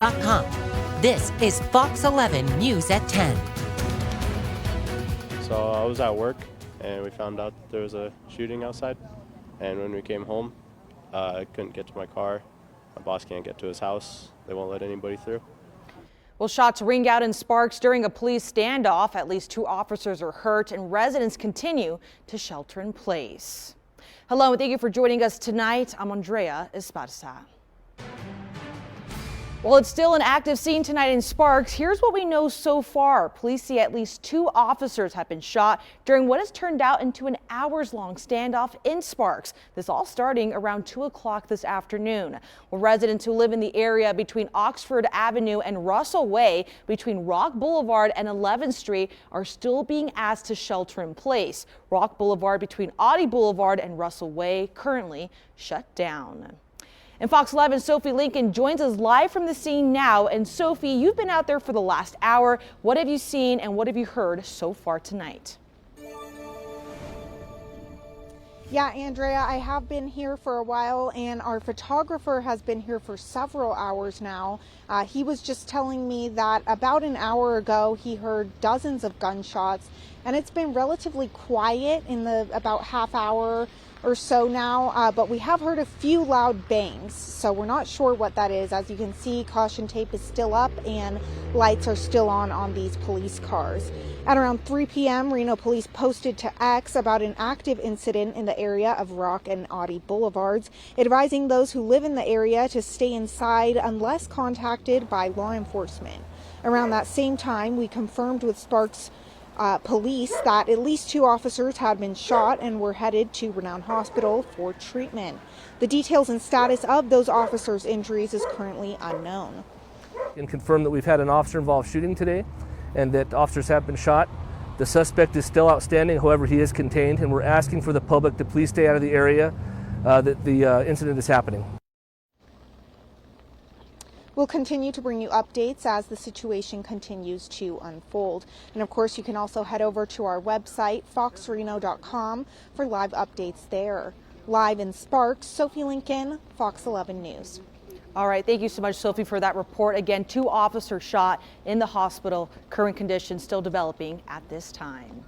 Fox11news.com. This is Fox 11 News at 10. So I was at work and we found out there was a shooting outside. And when we came home, I couldn't get to my car. My boss can't get to his house. They won't let anybody through. Well, shots ring out in Sparks during a police standoff. At least 2 officers are hurt and residents continue to shelter in place. Hello, and thank you for joining us tonight. I'm Andrea Esparza. Well, it's still an active scene tonight in Sparks. Here's what we know so far. Police say at least 2 officers have been shot during what has turned out into an hours-long standoff in Sparks. This all starting around 2 o'clock this afternoon. Well, residents who live in the area between Oxford Avenue and Russell Way, between Rock Boulevard and 11th Street, are still being asked to shelter in place. Rock Boulevard between Audie Boulevard and Russell Way currently shut down. And Fox 11 Sophie Lincoln joins us live from the scene now. And Sophie, you've been out there for the last hour. What have you seen and what have you heard so far tonight? Yeah, Andrea, I have been here for a while and our photographer has been here for several hours now. He was just telling me that about an hour ago he heard dozens of gunshots and it's been relatively quiet in the about half hour or so now, but we have heard a few loud bangs, so we're not sure what that is. As you can see, caution tape is still up and lights are still on these police cars. At around 3 p.m., Reno police posted to X about an active incident in the area of Rock and Audie Boulevards, advising those who live in the area to stay inside unless contacted by law enforcement. Around that same time, we confirmed with Sparks police that at least 2 officers had been shot and were headed to Renown Hospital for treatment. The details and status of those officers' injuries is currently unknown. And confirm that we've had an officer-involved shooting today and that officers have been shot. The suspect is still outstanding, however, he is contained, and we're asking for the public to please stay out of the area that the incident is happening. We'll continue to bring you updates as the situation continues to unfold. And of course, you can also head over to our website, foxreno.com, for live updates there. Live in Sparks, Sophie Lincoln, Fox 11 News. All right, thank you so much, Sophie, for that report. Again, 2 officers shot in the hospital. Current conditions still developing at this time.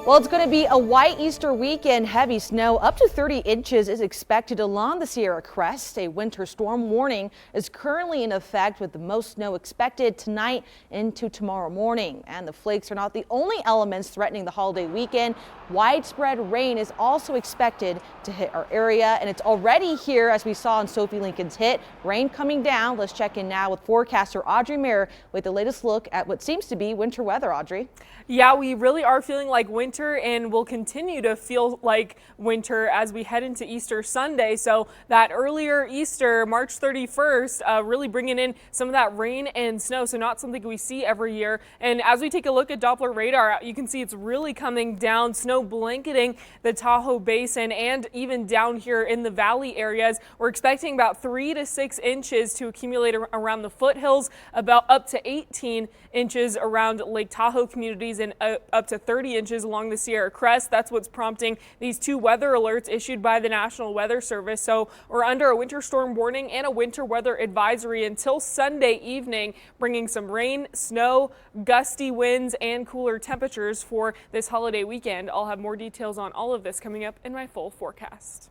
Well, it's going to be a white Easter weekend. Heavy snow up to 30 inches is expected along the Sierra Crest. A winter storm warning is currently in effect with the most snow expected tonight into tomorrow morning. And the flakes are not the only elements threatening the holiday weekend. Widespread rain is also expected to hit our area, and it's already here as we saw in Sophie Lincoln's hit. Rain coming down. Let's check in now with forecaster Audrey Mayer with the latest look at what seems to be winter weather. Audrey. Yeah, we really are feeling like winter and will continue to feel like winter as we head into Easter Sunday. So that earlier Easter, March 31st, really bringing in some of that rain and snow. So not something we see every year. And as we take a look at Doppler radar, you can see it's really coming down, snow blanketing the Tahoe Basin and even down here in the valley areas. We're expecting about 3 to 6 inches to accumulate around the foothills, about up to 18 inches around Lake Tahoe communities, and up to 30 inches along the Sierra Crest. That's what's prompting these 2 weather alerts issued by the National Weather Service. So we're under a winter storm warning and a winter weather advisory until Sunday evening, bringing some rain, snow, gusty winds, and cooler temperatures for this holiday weekend. I'll have more details on all of this coming up in my full forecast.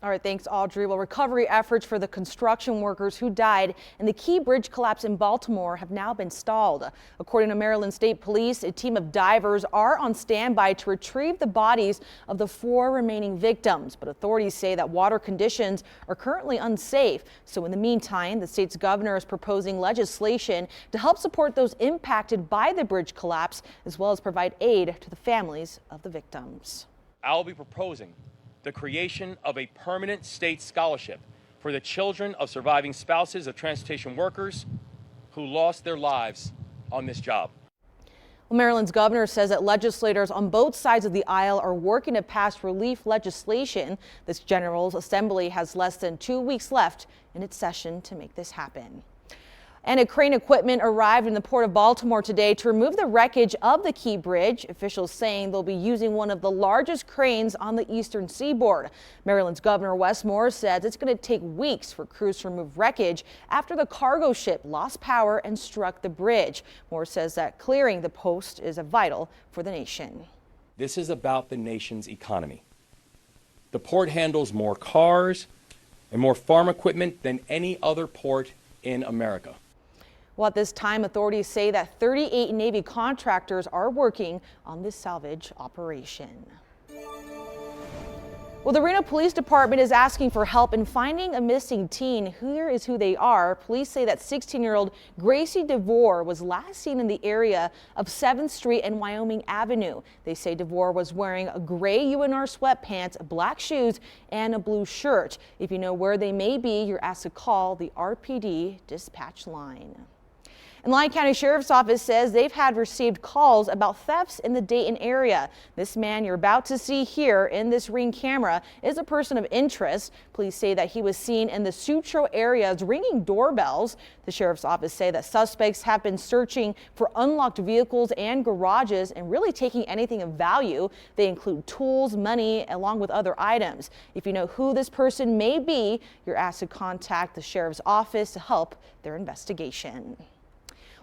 All right, thanks, Audrey. Well, recovery efforts for the construction workers who died in the Key Bridge collapse in Baltimore have now been stalled. According to Maryland State Police, a team of divers are on standby to retrieve the bodies of the 4 remaining victims. But authorities say that water conditions are currently unsafe. So in the meantime, the state's governor is proposing legislation to help support those impacted by the bridge collapse, as well as provide aid to the families of the victims. I'll be proposing the creation of a permanent state scholarship for the children of surviving spouses of transportation workers who lost their lives on this job. Well, Maryland's governor says that legislators on both sides of the aisle are working to pass relief legislation. This General Assembly has less than 2 weeks left in its session to make this happen. And a crane equipment arrived in the Port of Baltimore today to remove the wreckage of the Key Bridge. Officials saying they'll be using one of the largest cranes on the eastern seaboard. Maryland's Governor Wes Moore says it's going to take weeks for crews to remove wreckage after the cargo ship lost power and struck the bridge. Moore says that clearing the post is vital for the nation. This is about the nation's economy. The port handles more cars and more farm equipment than any other port in America. Well, at this time, authorities say that 38 Navy contractors are working on this salvage operation. Well, the Reno Police Department is asking for help in finding a missing teen. Here is who they are. Police say that 16-year-old Gracie DeVore was last seen in the area of 7th Street and Wyoming Avenue. They say DeVore was wearing a gray UNR sweatpants, black shoes, and a blue shirt. If you know where they may be, you're asked to call the RPD dispatch line. And Lyon County Sheriff's Office says they've had received calls about thefts in the Dayton area. This man you're about to see here in this Ring camera is a person of interest. Police say that he was seen in the Sutro areas ringing doorbells. The Sheriff's Office say that suspects have been searching for unlocked vehicles and garages and really taking anything of value. They include tools, money, along with other items. If you know who this person may be, you're asked to contact the Sheriff's Office to help their investigation.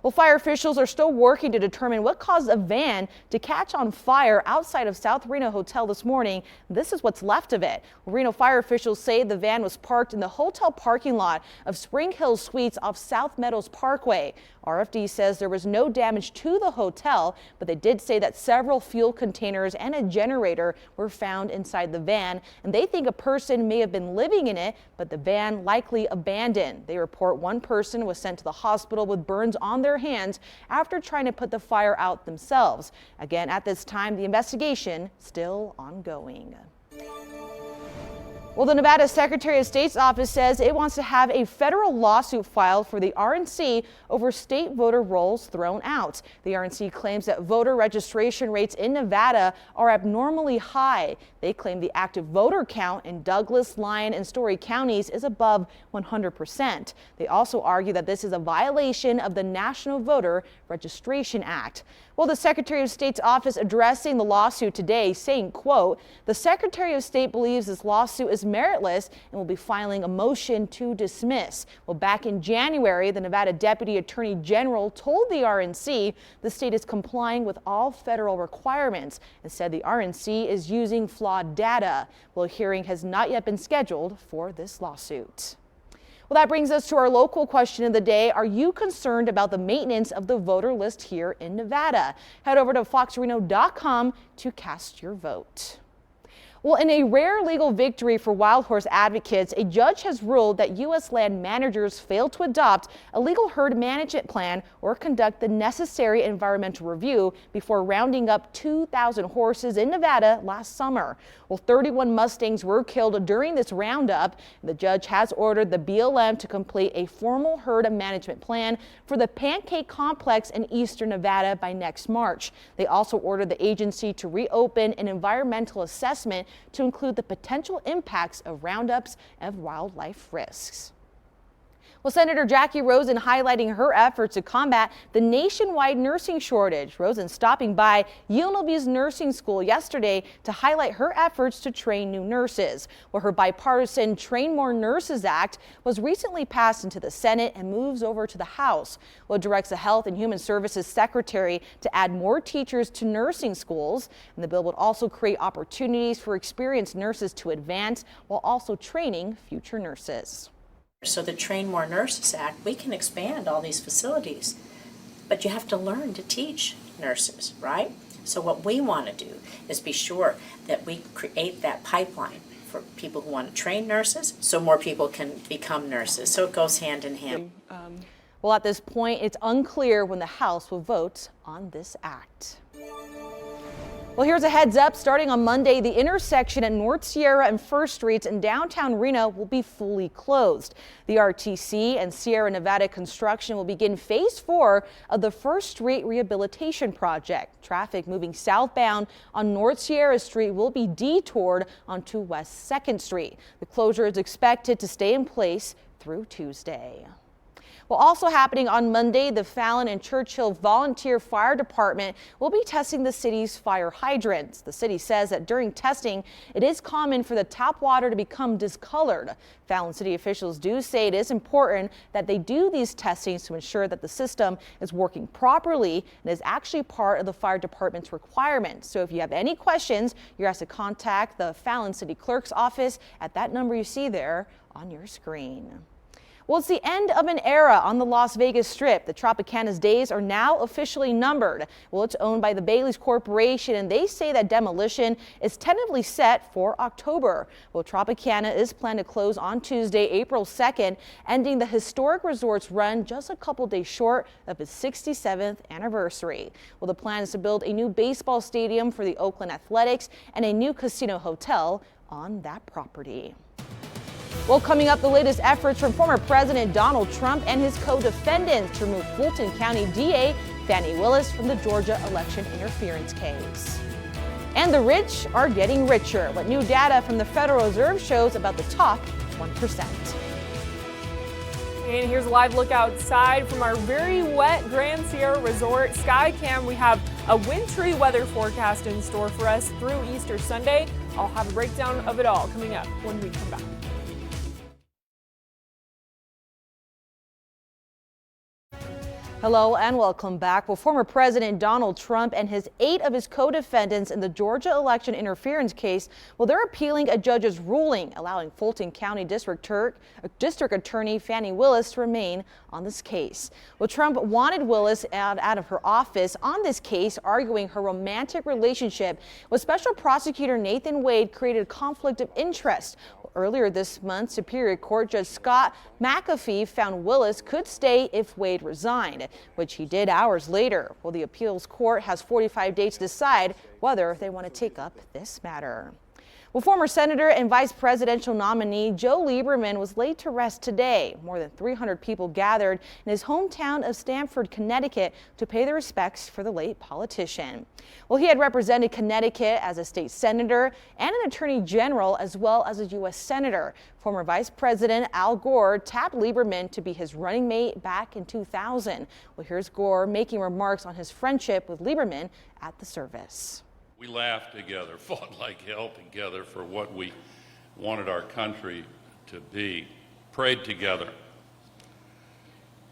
Well, fire officials are still working to determine what caused a van to catch on fire outside of South Reno Hotel this morning. This is what's left of it. Reno fire officials say the van was parked in the hotel parking lot of Spring Hill Suites off South Meadows Parkway. RFD says there was no damage to the hotel, but they did say that several fuel containers and a generator were found inside the van, and they think a person may have been living in it, but the van likely abandoned. They report one person was sent to the hospital with burns on their hands after trying to put the fire out themselves. Again, at this time, the investigation still ongoing. Well, the Nevada Secretary of State's office says it wants to have a federal lawsuit filed for the RNC over state voter rolls thrown out. The RNC claims that voter registration rates in Nevada are abnormally high. They claim the active voter count in Douglas, Lyon, and Story counties is above 100%. They also argue that this is a violation of the National Voter Registration Act. Well, the Secretary of State's office addressing the lawsuit today saying, quote, the Secretary of State believes this lawsuit is meritless and will be filing a motion to dismiss. Well, back in January, the Nevada Deputy Attorney General told the RNC the state is complying with all federal requirements and said the RNC is using flawed data. Well, a hearing has not yet been scheduled for this lawsuit. Well, that brings us to our local question of the day. Are you concerned about the maintenance of the voter list here in Nevada? Head over to foxreno.com to cast your vote. Well, in a rare legal victory for wild horse advocates, a judge has ruled that U.S. land managers failed to adopt a legal herd management plan or conduct the necessary environmental review before rounding up 2,000 horses in Nevada last summer. Well, 31 Mustangs were killed during this roundup. The judge has ordered the BLM to complete a formal herd management plan for the Pancake Complex in eastern Nevada by next March. They also ordered the agency to reopen an environmental assessment to include the potential impacts of roundups and wildlife risks. Well, Senator Jackie Rosen highlighting her efforts to combat the nationwide nursing shortage. Rosen stopping by UNLV's nursing school yesterday to highlight her efforts to train new nurses. Well, her bipartisan Train More Nurses Act was recently passed into the Senate and moves over to the House. Well, it directs the Health and Human Services Secretary to add more teachers to nursing schools. And the bill would also create opportunities for experienced nurses to advance while also training future nurses. So the Train More Nurses Act, we can expand all these facilities, but you have to learn to teach nurses, right? So what we want to do is be sure that we create that pipeline for people who want to train nurses so more people can become nurses. So it goes hand in hand. Well, at this point, it's unclear when the House will vote on this act. Well, here's a heads up. Starting on Monday, the intersection at North Sierra and First Streets in downtown Reno will be fully closed. The RTC and Sierra Nevada construction will begin phase 4 of the First Street rehabilitation project. Traffic moving southbound on North Sierra Street will be detoured onto West 2nd Street. The closure is expected to stay in place through Tuesday. Well, also happening on Monday, the Fallon and Churchill Volunteer Fire Department will be testing the city's fire hydrants. The city says that during testing, it is common for the tap water to become discolored. Fallon city officials do say it is important that they do these testings to ensure that the system is working properly and is actually part of the fire department's requirements. So if you have any questions, you're asked to contact the Fallon City Clerk's office at that number you see there on your screen. Well, it's the end of an era on the Las Vegas Strip. The Tropicana's days are now officially numbered. Well, it's owned by the Bailey's Corporation, and they say that demolition is tentatively set for October. Well, Tropicana is planned to close on Tuesday, April 2nd, ending the historic resort's run just a couple days short of its 67th anniversary. Well, the plan is to build a new baseball stadium for the Oakland Athletics and a new casino hotel on that property. Well, coming up, the latest efforts from former President Donald Trump and his co-defendants to remove Fulton County DA Fani Willis from the Georgia election interference case. And the rich are getting richer. What new data from the Federal Reserve shows about the top 1%. And here's a live look outside from our very wet Grand Sierra Resort Skycam. We have a wintry weather forecast in store for us through Easter Sunday. I'll have a breakdown of it all coming up when we come back. Hello and welcome back. Well, former President Donald Trump and 8 of his co-defendants in the Georgia election interference case, well, they're appealing a judge's ruling allowing Fulton County District Attorney Fani Willis to remain on this case. Well, Trump wanted Willis out of her office on this case, arguing her romantic relationship with Special Prosecutor Nathan Wade created a conflict of interest. Earlier this month, Superior Court Judge Scott McAfee found Willis could stay if Wade resigned, which he did hours later. Well, the appeals court has 45 days to decide whether they want to take up this matter. Well, former Senator and Vice Presidential nominee Joe Lieberman was laid to rest today. More than 300 people gathered in his hometown of Stamford, Connecticut to pay their respects for the late politician. Well, he had represented Connecticut as a state senator and an attorney general as well as a U.S. senator. Former Vice President Al Gore tapped Lieberman to be his running mate back in 2000. Well, here's Gore making remarks on his friendship with Lieberman at the service. We laughed together, fought like hell together for what we wanted our country to be, prayed together.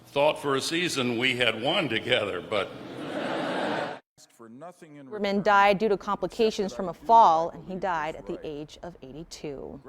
Thought for a season we had won together, but Lieberman died due to complications from a fall, and he died at the age of 82.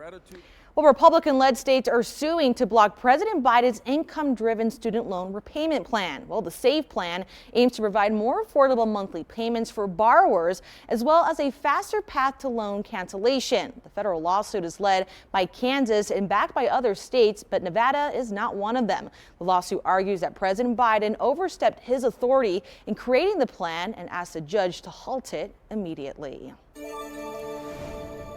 Well, Republican-led states are suing to block President Biden's income-driven student loan repayment plan. Well, the SAVE plan aims to provide more affordable monthly payments for borrowers, as well as a faster path to loan cancellation. The federal lawsuit is led by Kansas and backed by other states, but Nevada is not one of them. The lawsuit argues that President Biden overstepped his authority in creating the plan and asked the judge to halt it immediately.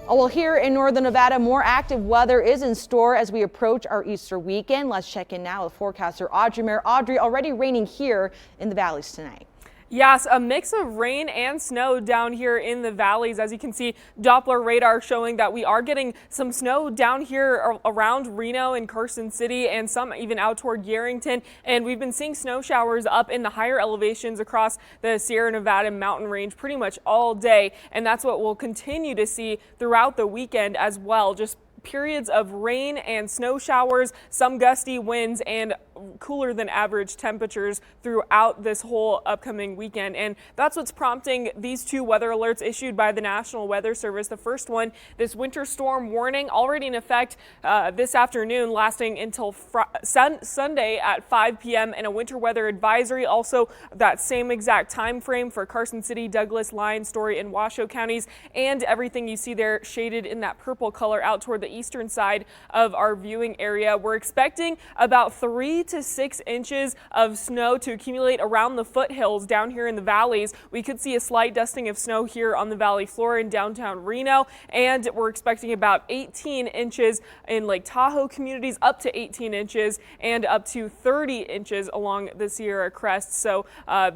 Oh, well, here in northern Nevada, more active weather is in store as we approach our Easter weekend. Let's check in now with forecaster Audrey Mayer. Audrey, already raining here in the valleys tonight. Yes, a mix of rain and snow down here in the valleys. As you can see, Doppler radar showing that we are getting some snow down here around Reno and Carson City and some even out toward Yerington. And we've been seeing snow showers up in the higher elevations across the Sierra Nevada mountain range pretty much all day. And that's what we'll continue to see throughout the weekend as well. Just periods of rain and snow showers, some gusty winds, and cooler than average temperatures throughout this whole upcoming weekend. And that's what's prompting these 2 weather alerts issued by the National Weather Service. The first one, this winter storm warning, already in effect this afternoon, lasting until Sunday at 5 p.m. and a winter weather advisory. Also, that same exact time frame for Carson City, Douglas, Lyon, Story, and Washoe counties, and everything you see there shaded in that purple color out toward the eastern side of our viewing area. We're expecting about 3 to 6 inches of snow to accumulate around the foothills down here in the valleys. We could see a slight dusting of snow here on the valley floor in downtown Reno, and we're expecting about 18 inches in Lake Tahoe communities, up to 18 inches and up to 30 inches along the Sierra Crest. So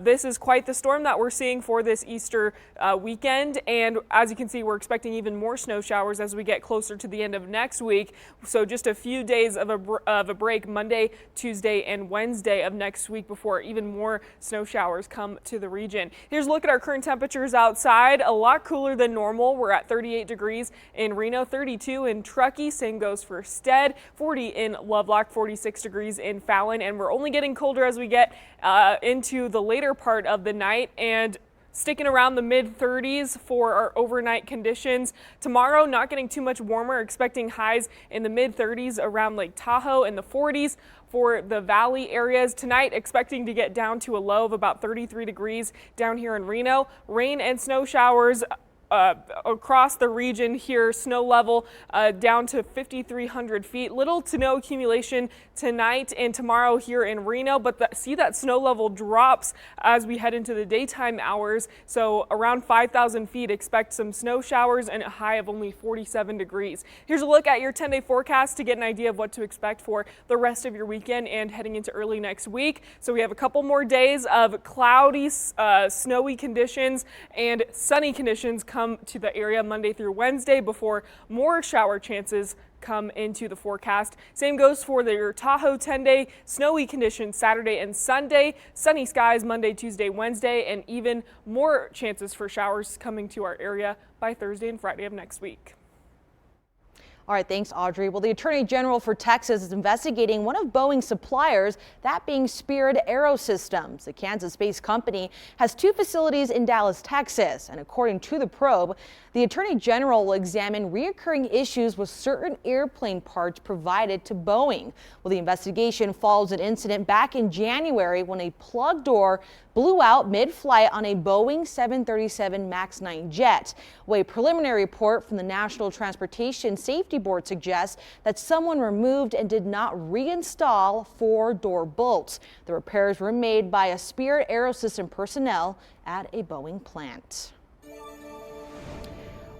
this is quite the storm that we're seeing for this Easter weekend. And as you can see, we're expecting even more snow showers as we get closer to the end of next week. So just a few days of a break, Monday, Tuesday, Tuesday and Wednesday of next week before even more snow showers come to the region. Here's a look at our current temperatures outside. A lot cooler than normal. We're at 38 degrees in Reno, 32 in Truckee. Same goes for Stead, 40 in Lovelock, 46 degrees in Fallon. And we're only getting colder as we get into the later part of the night, and sticking around the mid-30s for our overnight conditions. Tomorrow, not getting too much warmer, expecting highs in the mid-30s around Lake Tahoe and the 40s for the valley areas. Tonight, expecting to get down to a low of about 33 degrees down here in Reno. Rain and snow showers across the region here. Snow level down to 5,300 feet. Little to no accumulation tonight and tomorrow here in Reno, but see that snow level drops as we head into the daytime hours. So around 5,000 feet, expect some snow showers and a high of only 47 degrees. Here's a look at your 10-day forecast to get an idea of what to expect for the rest of your weekend and heading into early next week. So we have a couple more days of cloudy, snowy conditions and sunny conditions come to the area Monday through Wednesday before more shower chances come into the forecast. Same goes for your Tahoe 10-day, snowy conditions Saturday and Sunday, sunny skies Monday, Tuesday, Wednesday, and even more chances for showers coming to our area by Thursday and Friday of next week. All right, thanks, Audrey. Well, the Attorney General for Texas is investigating one of Boeing's suppliers, that being Spirit Aerosystems. The Kansas-based company has two facilities in Dallas, Texas, and according to the probe, the Attorney General will examine reoccurring issues with certain airplane parts provided to Boeing. Well, the investigation follows an incident back in January when a plug door blew out mid-flight on a Boeing 737 MAX 9 jet. Well, a preliminary report from the National Transportation Safety Board suggests that someone removed and did not reinstall 4 door bolts. The repairs were made by a Spirit Aerosystem personnel at a Boeing plant.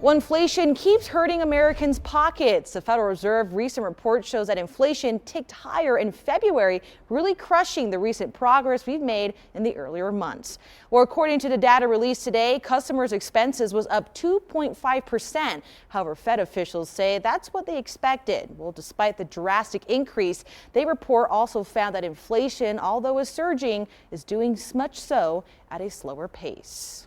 Well, inflation keeps hurting Americans' pockets. The Federal Reserve recent report shows that inflation ticked higher in February, really crushing the recent progress we've made in the earlier months. Well, according to the data released today, customers' expenses was up 2.5%. However, Fed officials say that's what they expected. Well, despite the drastic increase, the report also found that inflation, although is surging, is doing much so at a slower pace.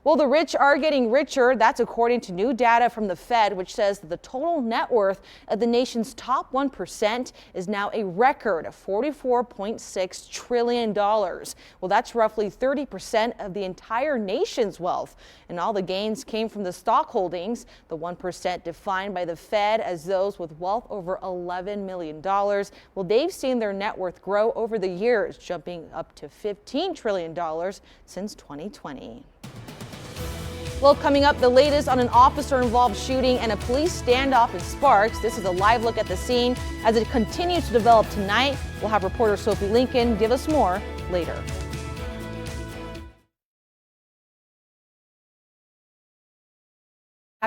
Well, the rich are getting richer. That's according to new data from the Fed, which says that the total net worth of the nation's top 1% is now a record of $44.6 trillion. Well, that's roughly 30% of the entire nation's wealth. And all the gains came from the stock holdings, the 1% defined by the Fed as those with wealth over $11 million. Well, they've seen their net worth grow over the years, jumping up to $15 trillion since 2020. Well, coming up, the latest on an officer-involved shooting and a police standoff in Sparks. This is a live look at the scene as it continues to develop tonight. We'll have reporter Sophie Lincoln give us more later.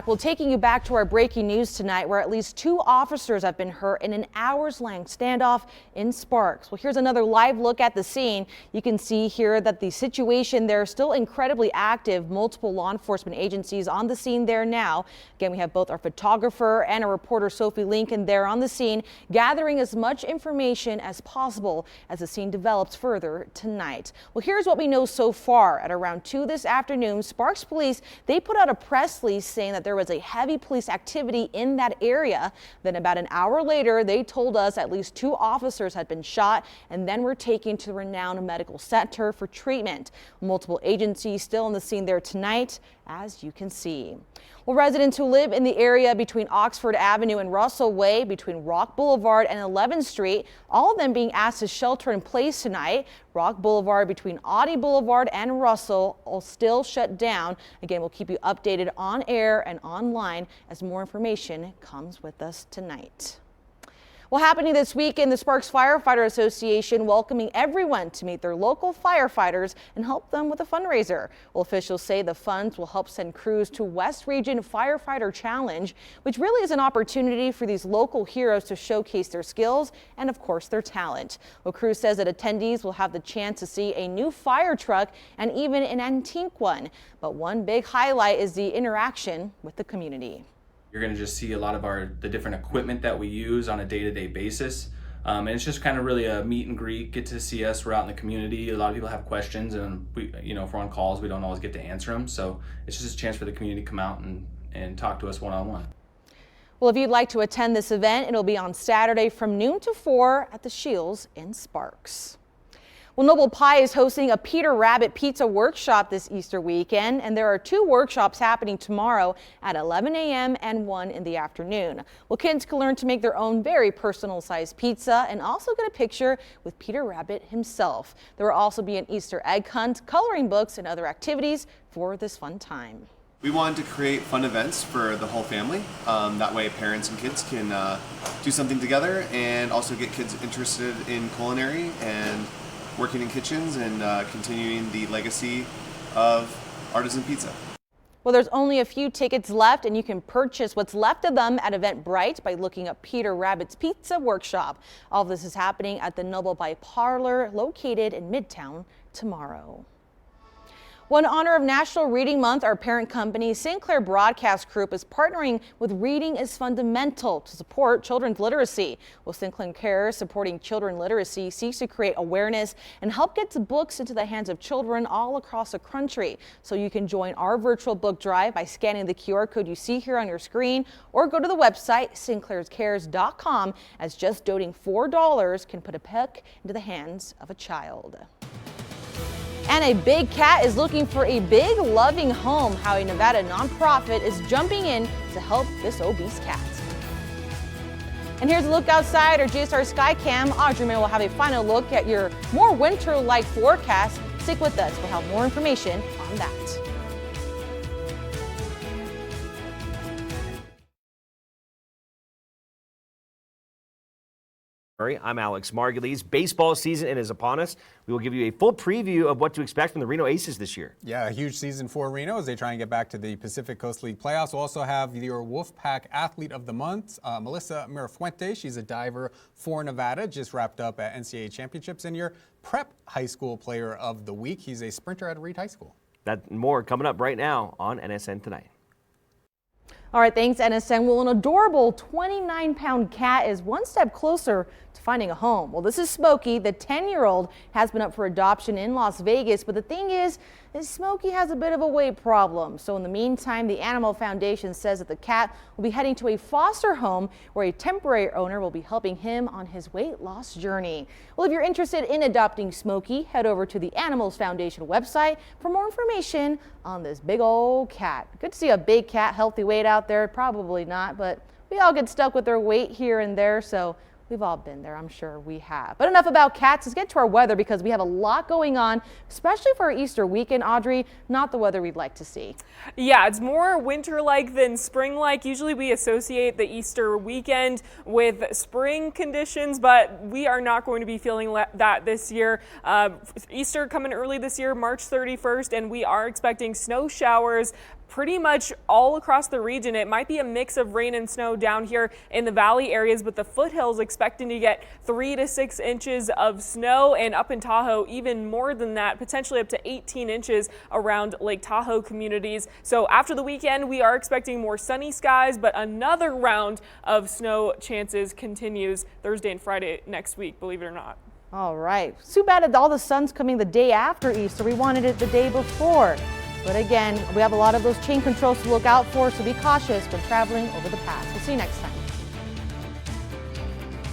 Well, taking you back to our breaking news tonight, where at least 2 officers have been hurt in an hours-long standoff in Sparks. Well, here's another live look at the scene. You can see here that the situation there is still incredibly active. Multiple law enforcement agencies on the scene there now. Again, we have both our photographer and our reporter Sophie Lincoln there on the scene, gathering as much information as possible as the scene develops further tonight. Well, here's what we know so far. At around 2 this afternoon, Sparks police, they put out a press release saying that there was a heavy police activity in that area. Then about an hour later, they told us at least 2 officers had been shot and then were taken to the renowned medical center for treatment. Multiple agencies still on the scene there tonight, as you can see. Well, residents who live in the area between Oxford Avenue and Russell Way, between Rock Boulevard and 11th Street, all of them being asked to shelter in place tonight. Rock Boulevard between Audie Boulevard and Russell all still shut down. Again, we'll keep you updated on air and online as more information comes with us tonight. Well, happening this weekend, the Sparks Firefighter Association welcoming everyone to meet their local firefighters and help them with a fundraiser. Well, officials say the funds will help send crews to West Region Firefighter Challenge, which really is an opportunity for these local heroes to showcase their skills and, of course, their talent. Well, crews says that attendees will have the chance to see a new fire truck and even an antique one. But one big highlight is the interaction with the community. You're going to just see a lot of the different equipment that we use on a day-to-day basis. And it's just kind of really a meet and greet, get to see us. We're out in the community. A lot of people have questions, and we, if we're on calls, we don't always get to answer them. So it's just a chance for the community to come out and talk to us one-on-one. Well, if you'd like to attend this event, it'll be on Saturday from noon to 4 at the Shields in Sparks. Well, Noble Pie is hosting a Peter Rabbit Pizza Workshop this Easter weekend, and there are 2 workshops happening tomorrow at 11 a.m. and 1 in the afternoon. Well, kids can learn to make their own very personal-sized pizza and also get a picture with Peter Rabbit himself. There will also be an Easter egg hunt, coloring books, and other activities for this fun time. We wanted to create fun events for the whole family. That way parents and kids can do something together and also get kids interested in culinary and working in kitchens and continuing the legacy of artisan pizza. Well, there's only a few tickets left, and you can purchase what's left of them at Eventbrite by looking up Peter Rabbit's Pizza Workshop. All of this is happening at the Noble Pie Parlor located in Midtown tomorrow. Well, in honor of National Reading Month, our parent company, Sinclair Broadcast Group, is partnering with Reading is Fundamental to support children's literacy. Well, Sinclair Cares supporting children literacy seeks to create awareness and help get books into the hands of children all across the country. So you can join our virtual book drive by scanning the QR code you see here on your screen, or go to the website sinclairscares.com, as just donating $4 can put a book into the hands of a child. And a big cat is looking for a big, loving home. How a Nevada nonprofit is jumping in to help this obese cat. And here's a look outside our GSR Skycam. Audrey May will have a final look at your more winter-like forecast. Stick with us. We'll have more information on that. I'm Alex Margulies. Baseball season is upon us. We will give you a full preview of what to expect from the Reno Aces this year. Yeah, a huge season for Reno as they try and get back to the Pacific Coast League playoffs. We'll also have your Wolfpack Athlete of the Month, Melissa Mirafuente. She's a diver for Nevada, just wrapped up at NCAA Championships. And your Prep High School Player of the Week. He's a sprinter at Reed High School. That and more coming up right now on NSN Tonight. All right, thanks, NSN. Well, an adorable 29-pound cat is one step closer to finding a home. Well, this is Smokey. The 10-year-old has been up for adoption in Las Vegas, but the thing is Smokey has a bit of a weight problem. So in the meantime, the Animal Foundation says that the cat will be heading to a foster home where a temporary owner will be helping him on his weight loss journey. Well, if you're interested in adopting Smokey, head over to the Animals Foundation website for more information on this big old cat. Good to see a big cat, healthy weight out there. Probably not, but we all get stuck with our weight here and there, so we've all been there, I'm sure we have. But enough about cats. Let's get to our weather because we have a lot going on, especially for our Easter weekend, Audrey. Not the weather we'd like to see. Yeah, it's more winter-like than spring-like. Usually we associate the Easter weekend with spring conditions, but we are not going to be feeling that this year. Easter coming early this year, March 31st, and we are expecting snow showers pretty much all across the region. It might be a mix of rain and snow down here in the valley areas, but the foothills expecting to get 3 to 6 inches of snow, and up in Tahoe even more than that, potentially up to 18 inches around Lake Tahoe communities. So after the weekend, we are expecting more sunny skies, but another round of snow chances continues Thursday and Friday next week, believe it or not. All right. Too bad that all the sun's coming the day after Easter. We wanted it the day before. But again, we have a lot of those chain controls to look out for, so be cautious when traveling over the pass. We'll see you next time.